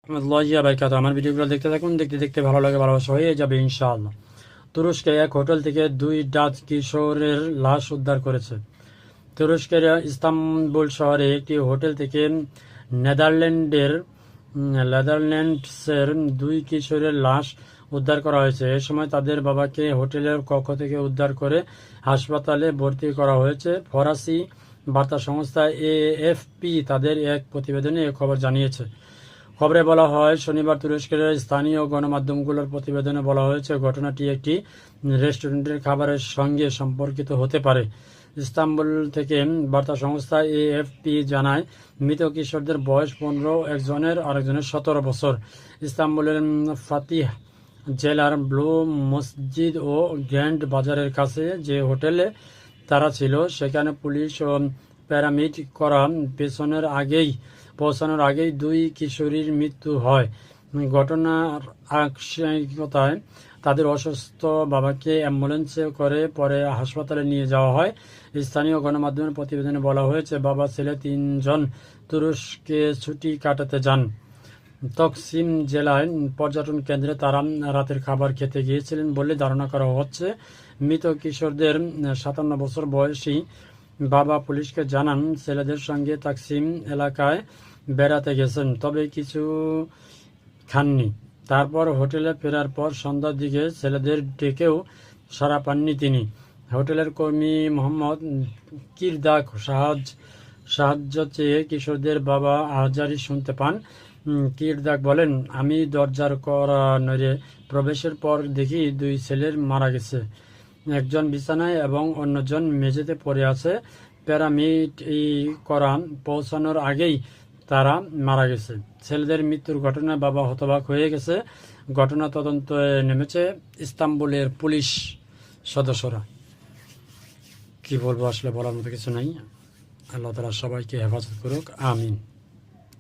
রহমতুল্লাহি বারাকাতুহু। আমার ভিডিওগুলো দেখতে থাকুন, দেখতে দেখতে ভালো লাগে, ভালোবাসা হয়ে যাবে ইনশাআল্লাহ। তুরস্কে এক হোটেল থেকে 2 ডাচ কিশোরের লাশ উদ্ধার করেছে। তুরস্কের ইস্তাম্বুল শহরে একটি হোটেল থেকে নেদারল্যান্ডসের 2 কিশোরের লাশ উদ্ধার করা হয়েছে। এ সময় তাদের বাবাকে হোটেলের কক্ষ থেকে উদ্ধার করে হাসপাতালে ভর্তি করা হয়েছে। ফরাসি বার্তা সংস্থা এএফপি তাদের এক প্রতিবেদনে এ খবর জানিয়েছে। খবরে বলা হয়, শনিবার তুরস্কের স্থানীয় গণমাধ্যমগুলোর প্রতিবেদনে বলা হয়েছে, ঘটনাটি একটি রেস্টুরেন্টের খাবারের সঙ্গে সম্পর্কিত হতে পারে। ইস্তাম্বুল থেকে বার্তা সংস্থা এএফপি জানায়, মৃত কিশোরদের বয়স 15, একজনের আরেকজনের 17 বছর। ইস্তাম্বুলের ফাতিহ জেলার ব্লু মসজিদ ও গ্র্যান্ড বাজারের কাছে যে হোটেলে তারা ছিল, সেখানে পুলিশ ও প্যারামিড করা পৌঁছানোর আগেই 2 কিশোরীর মৃত্যু হয়। ঘটনার আংশিকতায় তাদের অসুস্থ বাবাকে অ্যাম্বুলেন্সে করে পরে হাসপাতালে নিয়ে যাওয়া হয়। স্থানীয় গণমাধ্যমের প্রতিবেদনে বলা হয়েছে, বাবা ছেলে 3 জন তুরস্কে ছুটি কাটাতে যান। তকসিম জেলায় পর্যটন কেন্দ্রে তারা রাতের খাবার খেতে গিয়েছিলেন বলে ধারণা করা হচ্ছে। মৃত কিশোরদের 57 বছর বয়সী বাবা পুলিশকে জানান, ছেলেদের সঙ্গে তাকসিম এলাকায় বেড়াতে গেছেন, তবে কিছু খাননি। তারপর হোটেলে ফেরার পর সন্ধ্যার দিকে ছেলেদের ডেকেও সাড়া পাননি তিনি। হোটেলের কর্মী মোহাম্মদ কিরদাক সাহায্য চেয়ে কিশোরদের বাবা আহজারি শুনতে পান। কিরদাক বলেন, আমি দরজার কড়া নড়ে প্রবেশের পর দেখি 2 ছেলের মারা গেছে। একজন বিছানায় এবং অন্যজন মেঝেতে পড়ে আছে। প্যারামিড করা পৌঁছানোর আগেই তারা মারা গেছে। ছেলেদের মৃত্যুর ঘটনায় বাবা হতবাক হয়ে গেছে। ঘটনা তদন্তে নেমেছে ইস্তাম্বুলের পুলিশ সদস্যরা। কি বলবো, আসলে বলার মতো কিছু নাই। আল্লাহ তাআলা সবাইকে হেফাজত করুক, আমিন।